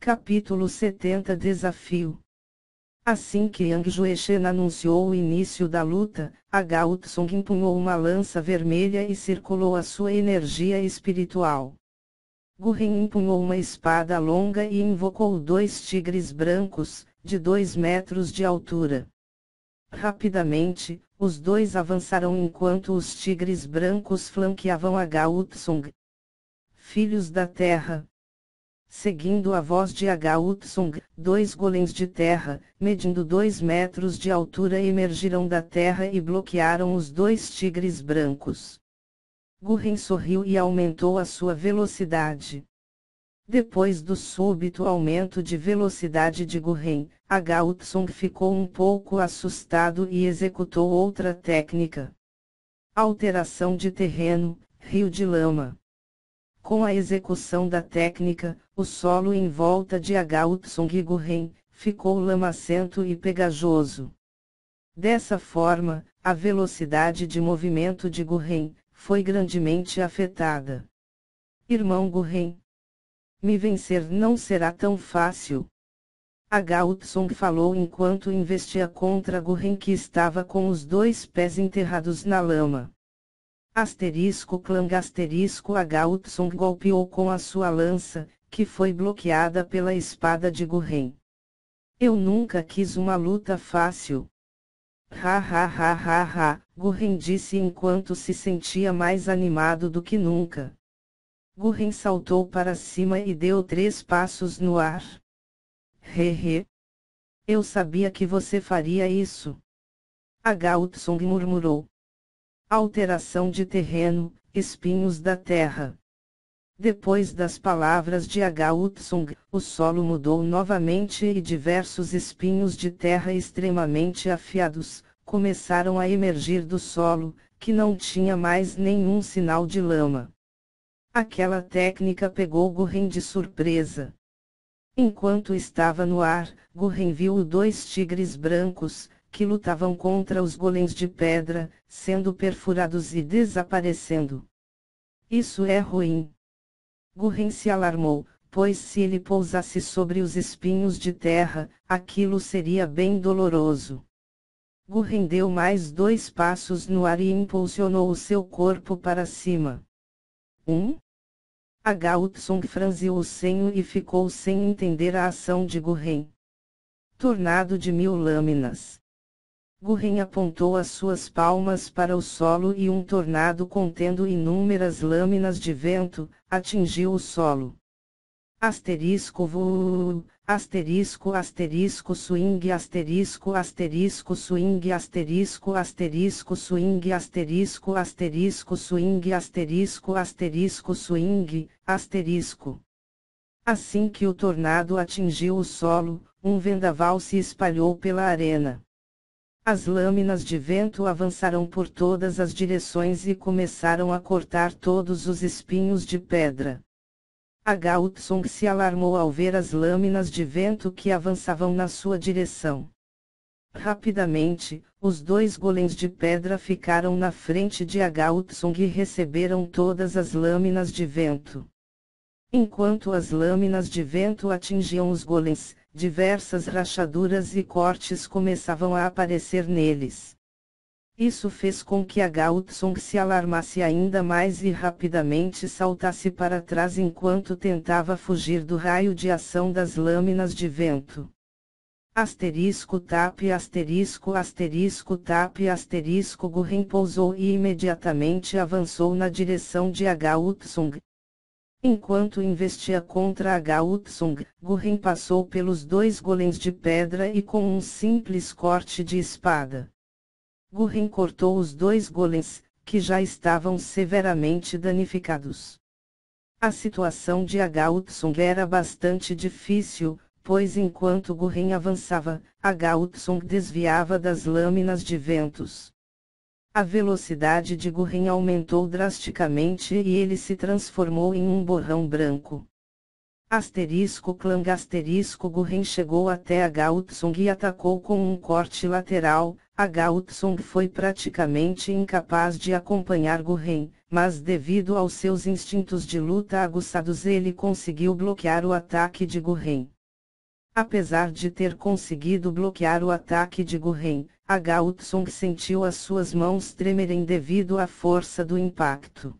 Capítulo 70 Desafio. Assim que Yang Juechen anunciou o início da luta, Gao Tsung empunhou uma lança vermelha e circulou a sua energia espiritual. Gu Ren empunhou uma espada longa e invocou 2 tigres brancos, de 2 metros de altura. Rapidamente, os dois avançaram enquanto os tigres brancos flanqueavam Gao Tsung. Filhos da Terra. Seguindo a voz de Gao Tsung, 2 golems de terra, medindo 2 metros de altura emergiram da terra e bloquearam os 2 tigres brancos. Gu Ren sorriu e aumentou a sua velocidade. Depois do súbito aumento de velocidade de Gu Ren, Gao Tsung ficou um pouco assustado e executou outra técnica. Alteração de terreno, rio de lama. Com a execução da técnica, o solo em volta de Gao Tsung e Gu Ren ficou lamacento e pegajoso. Dessa forma, a velocidade de movimento de Gu Ren foi grandemente afetada. Irmão Gu Ren, me vencer não será tão fácil. Gao Tsung falou enquanto investia contra Gu Ren que estava com os 2 pés enterrados na lama. Clang Gao Tsung golpeou com a sua lança, que foi bloqueada pela espada de Gu Ren. Eu nunca quis uma luta fácil. Gu Ren disse enquanto se sentia mais animado do que nunca. Gu Ren saltou para cima e deu 3 passos no ar. Eu sabia que você faria isso. Gao Tsung murmurou. Alteração de terreno, espinhos da terra. Depois das palavras de Gao Tsung, o solo mudou novamente e diversos espinhos de terra extremamente afiados começaram a emergir do solo, que não tinha mais nenhum sinal de lama. Aquela técnica pegou Gu Ren de surpresa. Enquanto estava no ar, Gu Ren viu 2 tigres brancos, que lutavam contra os golems de pedra, sendo perfurados e desaparecendo. Isso é ruim. Gu Ren se alarmou, pois se ele pousasse sobre os espinhos de terra, aquilo seria bem doloroso. Gu Ren deu mais 2 passos no ar e impulsionou o seu corpo para cima. Gao Tsung franziu o senho e ficou sem entender a ação de Gu Ren. Tornado de 1000 lâminas. Gu Ren apontou as suas palmas para o solo e um tornado contendo inúmeras lâminas de vento atingiu o solo. Swing swing. Assim que o tornado atingiu o solo, um vendaval se espalhou pela arena. As lâminas de vento avançaram por todas as direções e começaram a cortar todos os espinhos de pedra. Gao Tsung se alarmou ao ver as lâminas de vento que avançavam na sua direção. Rapidamente, os 2 golems de pedra ficaram na frente de Gao Tsung e receberam todas as lâminas de vento. Enquanto as lâminas de vento atingiam os golems, diversas rachaduras e cortes começavam a aparecer neles. Isso fez com que Gao Tsung se alarmasse ainda mais e rapidamente saltasse para trás enquanto tentava fugir do raio de ação das lâminas de vento. Gu Ren pousou e imediatamente avançou na direção de Gao Tsung. Enquanto investia contra Gao Tsung, Gu Ren passou pelos 2 golems de pedra e com um simples corte de espada. Gu Ren cortou os 2 golems, que já estavam severamente danificados. A situação de Gao Tsung era bastante difícil, pois enquanto Gu Ren avançava, Gao Tsung desviava das lâminas de ventos. A velocidade de Gu Ren aumentou drasticamente e ele se transformou em um borrão branco. Gu Ren chegou até Gao Tsung e atacou com um corte lateral. Gao Tsung foi praticamente incapaz de acompanhar Gu Ren, mas devido aos seus instintos de luta aguçados ele conseguiu bloquear o ataque de Gu Ren. Apesar de ter conseguido bloquear o ataque de Gurren, Hwang sentiu as suas mãos tremerem devido à força do impacto.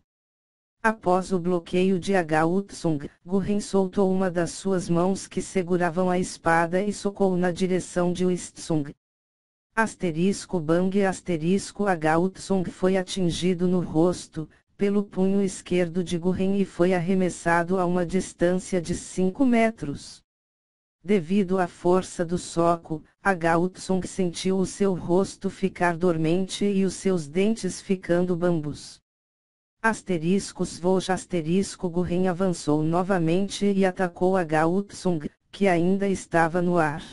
Após o bloqueio de Hwang, Gurren soltou uma das suas mãos que seguravam a espada e socou na direção de Wistsung. Bang Hwang foi atingido no rosto, pelo punho esquerdo de Gurren e foi arremessado a uma distância de 5 metros. Devido à força do soco, Hwang sentiu o seu rosto ficar dormente e os seus dentes ficando bambus. Gurren avançou novamente e atacou Hwang, que ainda estava no ar.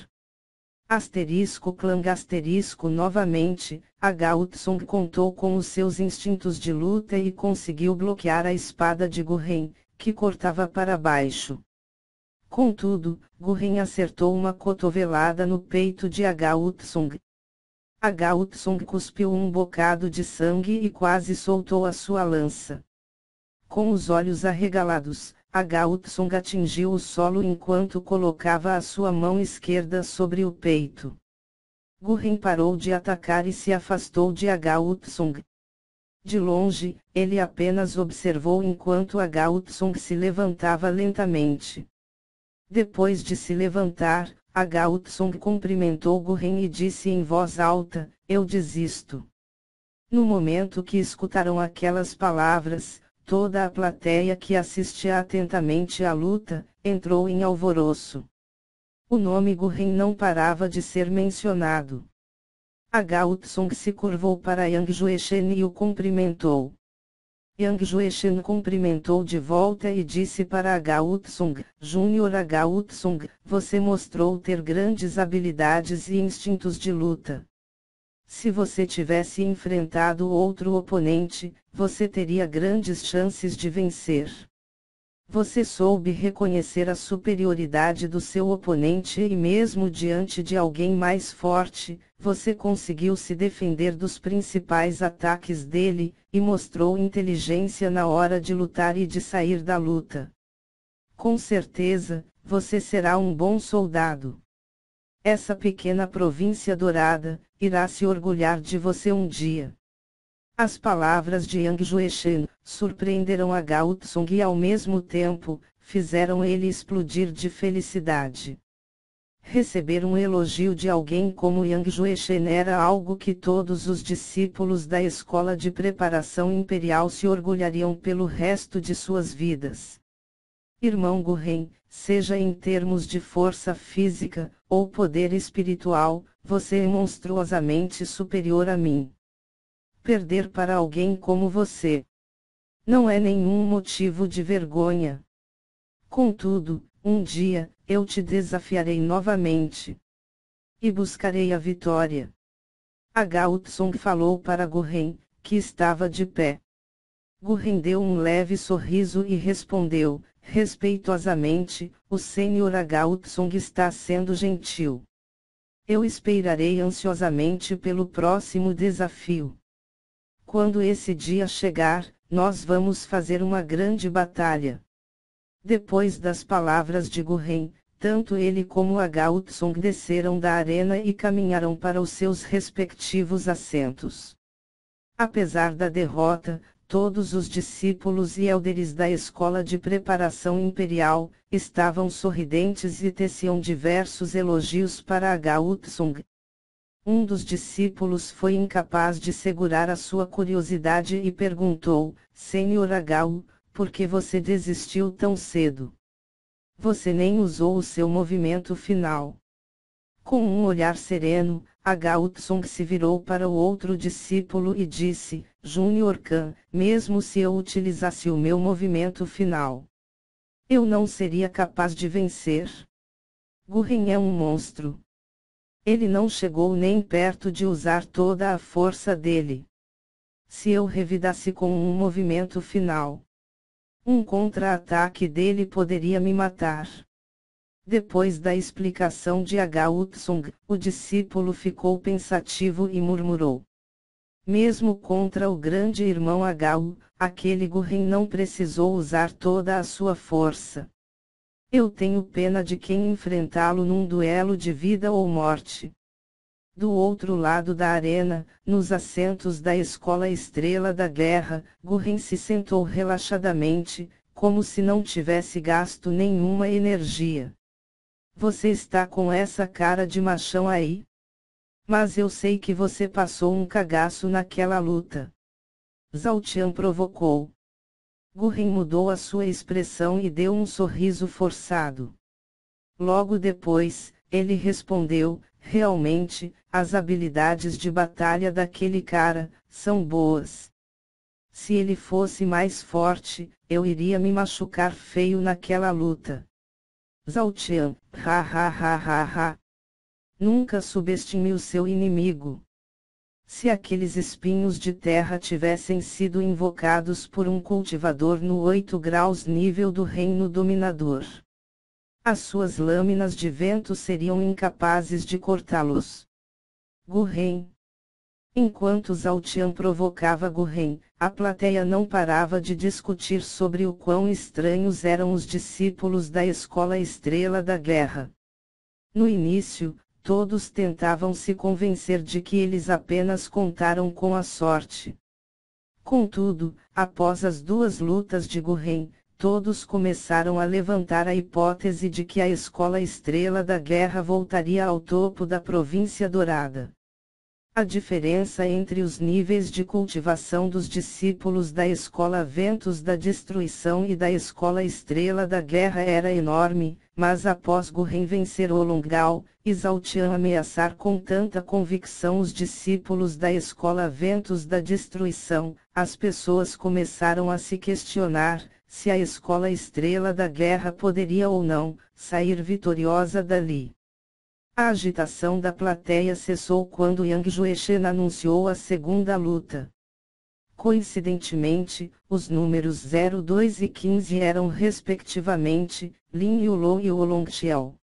Clang novamente, Hwang contou com os seus instintos de luta e conseguiu bloquear a espada de Gurren, que cortava para baixo. Contudo, Gurren acertou uma cotovelada no peito de Hwang. Hwang cuspiu um bocado de sangue e quase soltou a sua lança. Com os olhos arregalados, Hwang atingiu o solo enquanto colocava a sua mão esquerda sobre o peito. Gurren parou de atacar e se afastou de Hwang. De longe, ele apenas observou enquanto Hwang se levantava lentamente. Depois de se levantar, Hwang cumprimentou Gurren e disse em voz alta: "Eu desisto." No momento que escutaram aquelas palavras, toda a plateia que assistia atentamente à luta, entrou em alvoroço. O nome Gurren não parava de ser mencionado. Hwang se curvou para Yang Juechen e o cumprimentou. Yang Juechen cumprimentou de volta e disse para Hwang: "Júnior Hwang, você mostrou ter grandes habilidades e instintos de luta. Se você tivesse enfrentado outro oponente, você teria grandes chances de vencer. Você soube reconhecer a superioridade do seu oponente e mesmo diante de alguém mais forte, você conseguiu se defender dos principais ataques dele, e mostrou inteligência na hora de lutar e de sair da luta. Com certeza, você será um bom soldado. Essa pequena província dourada irá se orgulhar de você um dia." As palavras de Yang Juechen surpreenderam Hwang e ao mesmo tempo, fizeram ele explodir de felicidade. Receber um elogio de alguém como Yang Juechen era algo que todos os discípulos da Escola de Preparação Imperial se orgulhariam pelo resto de suas vidas. Irmão Gurren, seja em termos de força física, ou poder espiritual, você é monstruosamente superior a mim. Perder para alguém como você não é nenhum motivo de vergonha. Contudo, um dia, eu te desafiarei novamente. E buscarei a vitória. Hwang falou para Gurren, que estava de pé. Gurren deu um leve sorriso e respondeu, respeitosamente: "O Sr. Hwang está sendo gentil. Eu esperarei ansiosamente pelo próximo desafio. Quando esse dia chegar, nós vamos fazer uma grande batalha." Depois das palavras de Gurren, tanto ele como Hwang desceram da arena e caminharam para os seus respectivos assentos. Apesar da derrota, todos os discípulos e élderes da Escola de Preparação Imperial estavam sorridentes e teciam diversos elogios para Hwang. Um dos discípulos foi incapaz de segurar a sua curiosidade e perguntou: "Sr. Hwang, por que você desistiu tão cedo? Você nem usou o seu movimento final." Com um olhar sereno, Hwang se virou para o outro discípulo e disse: "Júnior Khan, mesmo se eu utilizasse o meu movimento final, eu não seria capaz de vencer. Gurren é um monstro. Ele não chegou nem perto de usar toda a força dele. Se eu revidasse com um movimento final, um contra-ataque dele poderia me matar." Depois da explicação de Hwang, o discípulo ficou pensativo e murmurou: "Mesmo contra o grande irmão Hwang, aquele Gurren não precisou usar toda a sua força. Eu tenho pena de quem enfrentá-lo num duelo de vida ou morte. Do outro lado da arena, nos assentos da Escola Estrela da Guerra, Gurren se sentou relaxadamente, como se não tivesse gasto nenhuma energia. Você está com essa cara de machão aí? Mas eu sei que você passou um cagaço naquela luta. Zhao Tian provocou. Gurren mudou a sua expressão e deu um sorriso forçado. Logo depois, ele respondeu: realmente, as habilidades de batalha daquele cara são boas. Se ele fosse mais forte, eu iria me machucar feio naquela luta. Zhao Tian, ha ha ha ha ha. Nunca subestime o seu inimigo. Se aqueles espinhos de terra tivessem sido invocados por um cultivador no 8 graus nível do reino dominador, as suas lâminas de vento seriam incapazes de cortá-los. Gurren. Enquanto Zhao Tian provocava Gurren, a plateia não parava de discutir sobre o quão estranhos eram os discípulos da Escola Estrela da Guerra. No início, todos tentavam se convencer de que eles apenas contaram com a sorte. Contudo, após as duas lutas de Gurren, todos começaram a levantar a hipótese de que a Escola Estrela da Guerra voltaria ao topo da Província Dourada. A diferença entre os níveis de cultivação dos discípulos da Escola Ventos da Destruição e da Escola Estrela da Guerra era enorme, mas após Gurren vencer Olongao, e Zhao Tian ameaçar com tanta convicção os discípulos da Escola Ventos da Destruição, as pessoas começaram a se questionar se a Escola Estrela da Guerra poderia ou não sair vitoriosa dali. A agitação da plateia cessou quando Yang Juechen anunciou a segunda luta. Coincidentemente, os números 02 e 15 eram respectivamente, Lin Yulou e Oolong-Xiao.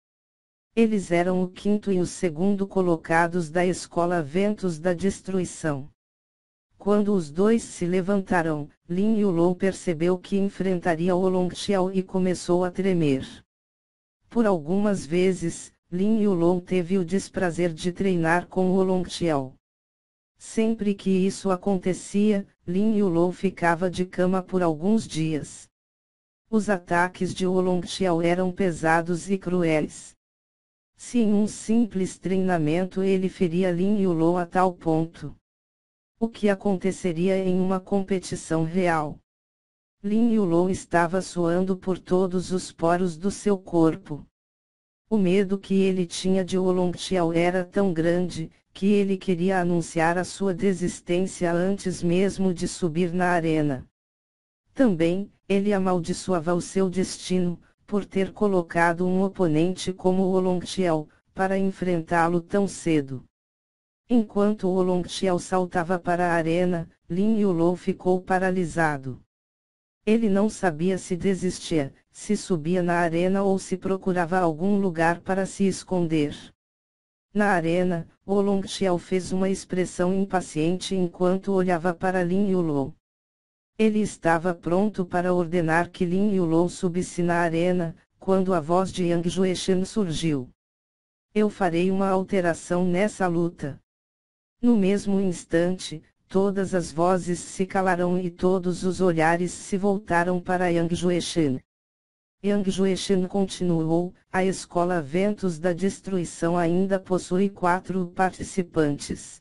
Eles eram o quinto e o segundo colocados da Escola Ventos da Destruição. Quando os dois se levantaram, Lin Yulou percebeu que enfrentaria Oolong-Xiao e começou a tremer. Por algumas vezes, Lin Yulou teve o desprazer de treinar com Oolong-Xiao. Sempre que isso acontecia, Lin Yulou ficava de cama por alguns dias. Os ataques de Oolong-Xiao eram pesados e cruéis. Se em um simples treinamento ele feria Lin Yulou a tal ponto, o que aconteceria em uma competição real? Lin Yulou estava suando por todos os poros do seu corpo. O medo que ele tinha de Oolong-Xiao era tão grande, que ele queria anunciar a sua desistência antes mesmo de subir na arena. Também, ele amaldiçoava o seu destino, por ter colocado um oponente como Oolong-Xiao, para enfrentá-lo tão cedo. Enquanto Oolong-Xiao saltava para a arena, Lin Yulou ficou paralisado. Ele não sabia se desistia, se subia na arena ou se procurava algum lugar para se esconder. Na arena, Oolong-Xiao fez uma expressão impaciente enquanto olhava para Lin Yulou. Ele estava pronto para ordenar que Lin Yulou subisse na arena, quando a voz de Yang Juechen surgiu. Eu farei uma alteração nessa luta. No mesmo instante, todas as vozes se calaram e todos os olhares se voltaram para Yang Juechen. Yang Juechen continuou: a Escola Ventos da Destruição ainda possui 4 participantes.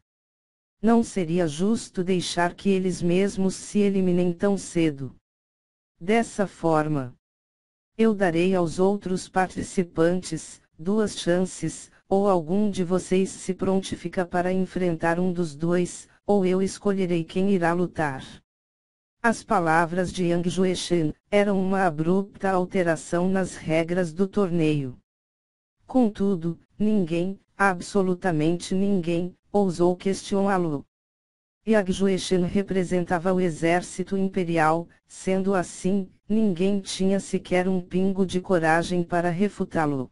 Não seria justo deixar que eles mesmos se eliminem tão cedo. Dessa forma, eu darei aos outros participantes 2 chances, ou algum de vocês se prontifica para enfrentar um dos dois, ou eu escolherei quem irá lutar. As palavras de Yang Juechen eram uma abrupta alteração nas regras do torneio. Contudo, ninguém, absolutamente ninguém, ousou questioná-lo. Yang Juechen representava o exército imperial, sendo assim, ninguém tinha sequer um pingo de coragem para refutá-lo.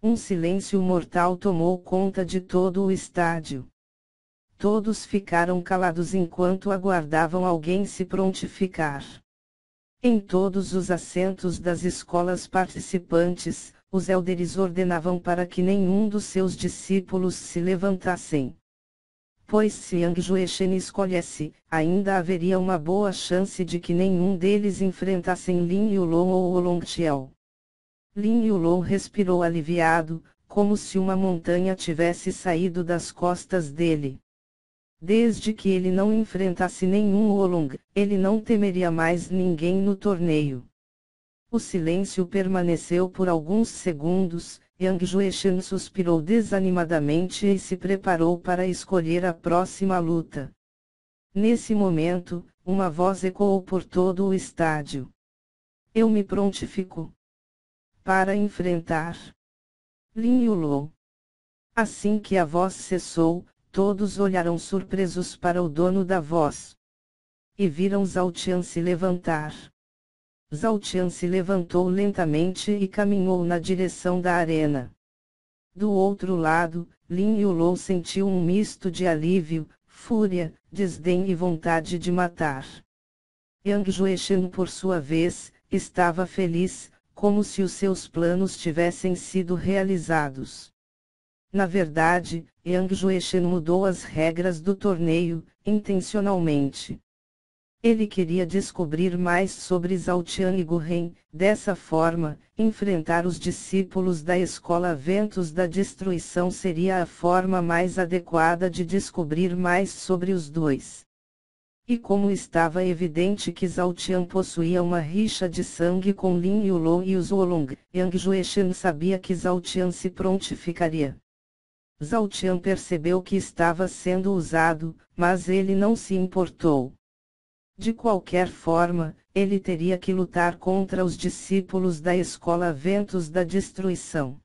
Um silêncio mortal tomou conta de todo o estádio. Todos ficaram calados enquanto aguardavam alguém se prontificar. Em todos os assentos das escolas participantes, os élderes ordenavam para que nenhum dos seus discípulos se levantassem. Pois se Yang Juechen escolhesse, ainda haveria uma boa chance de que nenhum deles enfrentassem Lin Yulong ou Oolong Xiao. Lin Yulong respirou aliviado, como se uma montanha tivesse saído das costas dele. Desde que ele não enfrentasse nenhum Oolong, ele não temeria mais ninguém no torneio. O silêncio permaneceu por alguns segundos. Yang Juechen suspirou desanimadamente e se preparou para escolher a próxima luta. Nesse momento, uma voz ecoou por todo o estádio. Eu me prontifico para enfrentar Lin Yulong. Assim que a voz cessou, todos olharam surpresos para o dono da voz. E viram Zhao Qian se levantar. Zhao Qian se levantou lentamente e caminhou na direção da arena. Do outro lado, Lin Yulong sentiu um misto de alívio, fúria, desdém e vontade de matar. Yang Juechen, por sua vez, estava feliz, como se os seus planos tivessem sido realizados. Na verdade, Yang Juechen mudou as regras do torneio, intencionalmente. Ele queria descobrir mais sobre Zhao Qian e Gu Ren, dessa forma, enfrentar os discípulos da escola Ventos da Destruição seria a forma mais adequada de descobrir mais sobre os dois. E como estava evidente que Zhao Qian possuía uma rixa de sangue com Lin Yulong e os Oolong, Yang Juechen sabia que Zhao Qian se prontificaria. Zhao Qian percebeu que estava sendo usado, mas ele não se importou. De qualquer forma, ele teria que lutar contra os discípulos da escola Ventos da Destruição.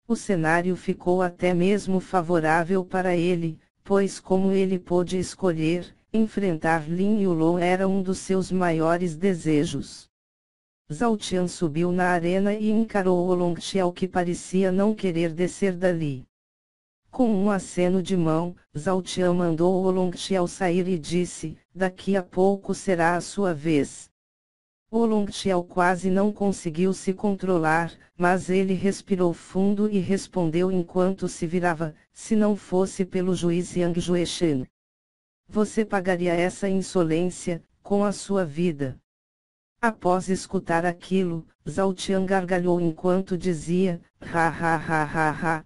O cenário ficou até mesmo favorável para ele, pois como ele pôde escolher, enfrentar Lin Yulong era um dos seus maiores desejos. Zhao Qian subiu na arena e encarou Oolong Xiao, que parecia não querer descer dali. Com um aceno de mão, Zhao Qian mandou Oolong Xiao sair e disse: daqui a pouco será a sua vez. Oolong Xiao quase não conseguiu se controlar, mas ele respirou fundo e respondeu enquanto se virava: se não fosse pelo juiz Yang Juechen, você pagaria essa insolência com a sua vida. Após escutar aquilo, Zhao Qian gargalhou enquanto dizia: ha ha ha ha ha.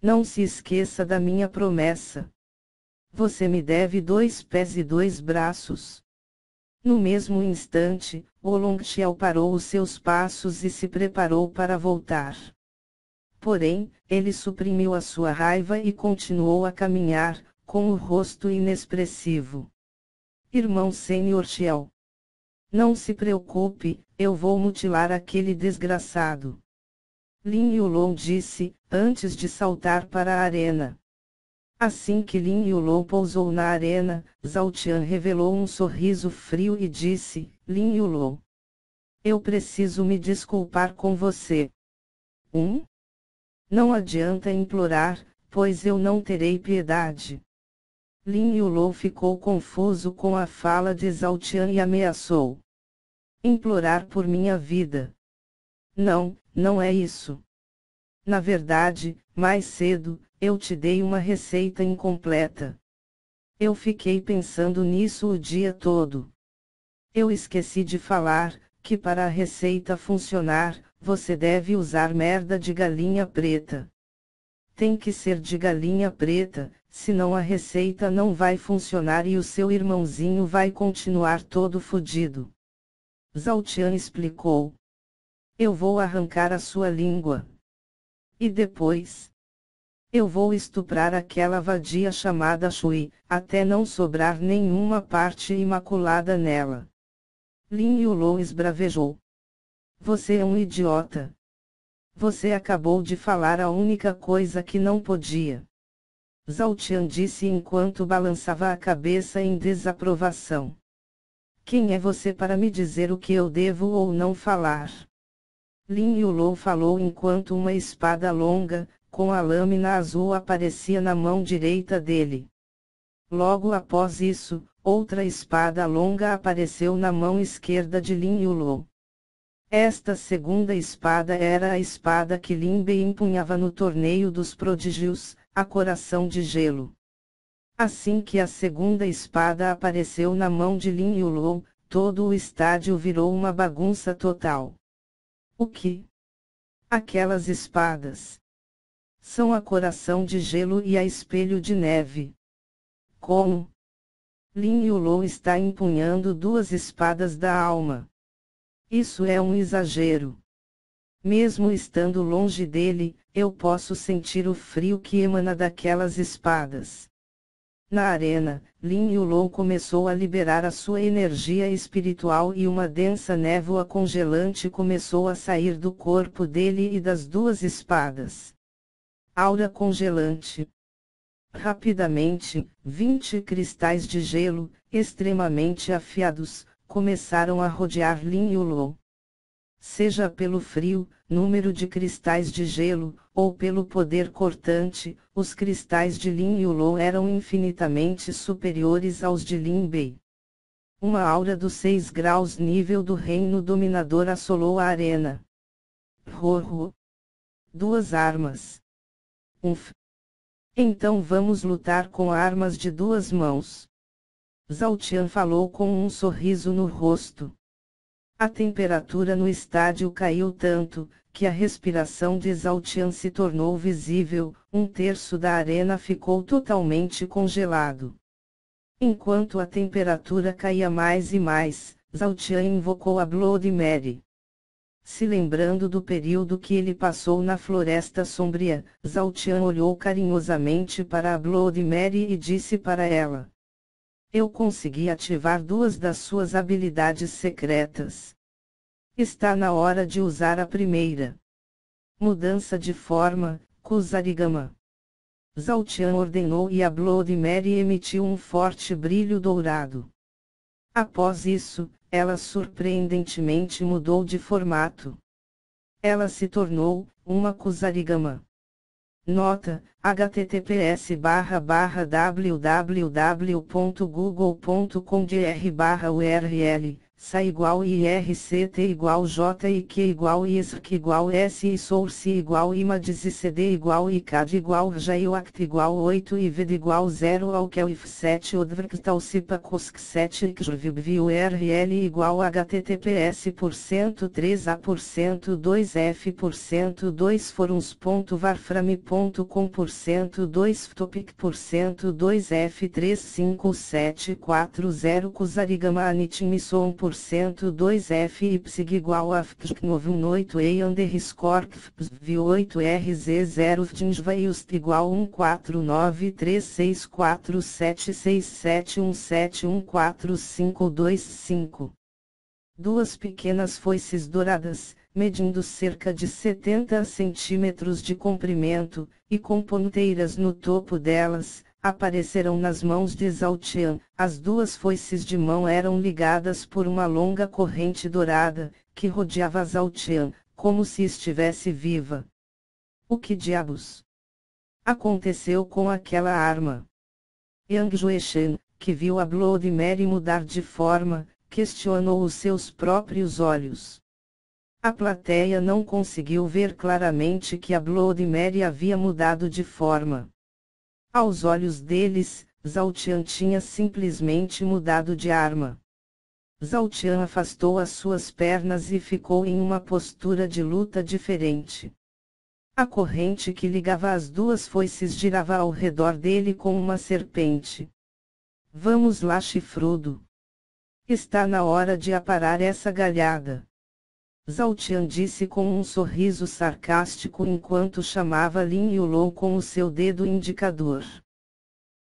Não se esqueça da minha promessa. Você me deve 2 pés e 2 braços. No mesmo instante, Oolong Xiao parou os seus passos e se preparou para voltar. Porém, ele suprimiu a sua raiva e continuou a caminhar, com o rosto inexpressivo. Irmão Sênior Xiao. Não se preocupe, eu vou mutilar aquele desgraçado. Lin Yulong disse, antes de saltar para a arena. Assim que Lin Yulong pousou na arena, Zhao Qian revelou um sorriso frio e disse: Lin Yulong, eu preciso me desculpar com você. Não adianta implorar, pois eu não terei piedade. Lin Yulong ficou confuso com a fala de Zhao Qian e ameaçou: implorar por minha vida. Não é isso. Na verdade, mais cedo, eu te dei uma receita incompleta. Eu fiquei pensando nisso o dia todo. Eu esqueci de falar, que para a receita funcionar, você deve usar merda de galinha preta. Tem que ser de galinha preta, senão a receita não vai funcionar e o seu irmãozinho vai continuar todo fodido. Zhao Qian explicou. Eu vou arrancar a sua língua. E depois? Eu vou estuprar aquela vadia chamada Shui, até não sobrar nenhuma parte imaculada nela. Lin Yulong esbravejou. Você é um idiota. Você acabou de falar a única coisa que não podia. Zhao Qian disse enquanto balançava a cabeça em desaprovação. Quem é você para me dizer o que eu devo ou não falar? Lin Yulong falou enquanto uma espada longa, com a lâmina azul aparecia na mão direita dele. Logo após isso, outra espada longa apareceu na mão esquerda de Lin Yulou. Esta segunda espada era a espada que Lin Bei empunhava no torneio dos prodígios, a Coração de Gelo. Assim que a segunda espada apareceu na mão de Lin Yulou, todo o estádio virou uma bagunça total. O que? Aquelas espadas são a Coração de Gelo e a Espelho de Neve. Como? Lin Yulou está empunhando duas espadas da alma. Isso é um exagero. Mesmo estando longe dele, eu posso sentir o frio que emana daquelas espadas. Na arena, Lin Yulou começou a liberar a sua energia espiritual e uma densa névoa congelante começou a sair do corpo dele e das duas espadas. Aura congelante. Rapidamente, 20 cristais de gelo, extremamente afiados, começaram a rodear Lin Yulou. Seja pelo frio, número de cristais de gelo, ou pelo poder cortante, os cristais de Lin Yulou eram infinitamente superiores aos de Lin Bei. Uma aura dos 6 graus nível do reino dominador assolou a arena. Rorro. Duas armas. Então vamos lutar com armas de duas mãos. Zhao Tian falou com um sorriso no rosto. A temperatura no estádio caiu tanto, que a respiração de Zhao Tian se tornou visível, 1/3 da arena ficou totalmente congelado. Enquanto a temperatura caía mais e mais, Zhao Tian invocou a Blood Mary. Se lembrando do período que ele passou na Floresta Sombria, Zhao Tian olhou carinhosamente para a Blood Mary e disse para ela: eu consegui ativar 2 das suas habilidades secretas. Está na hora de usar a primeira. Mudança de forma, Kusarigama. Zhao Tian ordenou e a Blood Mary emitiu um forte brilho dourado. Após isso, ela surpreendentemente mudou de formato. Ela se tornou uma Kusarigama. Nota: https://www.google.com/URL, sa igual IRCT igual JIQ igual ISRC igual SI source igual images e CD igual ICAD igual JAIOACT igual 8 e VD igual 0 ao que if 7 odvrktal sipa cosk 7 xvib URL igual https://3a%2f%2 forums.varframe.com%2 ftopic%2 f35740 Kusarigama Anitmisson 2 F Ipsig igual a FPSC918 E underscore FPSV8RZ0 FTINSVAIUST igual 14936467717145225. Duas pequenas foices douradas, medindo cerca de 70 centímetros de comprimento, e com ponteiras no topo delas, apareceram nas mãos de Zhao Tian. As duas foices de mão eram ligadas por uma longa corrente dourada, que rodeava Zhao Tian, como se estivesse viva. O que diabos aconteceu com aquela arma? Yang Jueshen, que viu a Blood Mary mudar de forma, questionou os seus próprios olhos. A plateia não conseguiu ver claramente que a Blood Mary havia mudado de forma. Aos olhos deles, Zhao Tian tinha simplesmente mudado de arma. Zhao Tian afastou as suas pernas e ficou em uma postura de luta diferente. A corrente que ligava as duas foices girava ao redor dele como uma serpente. Vamos lá, chifrudo. Está na hora de aparar essa galhada. Zhao Tian disse com um sorriso sarcástico enquanto chamava Lin Yulou com o seu dedo indicador.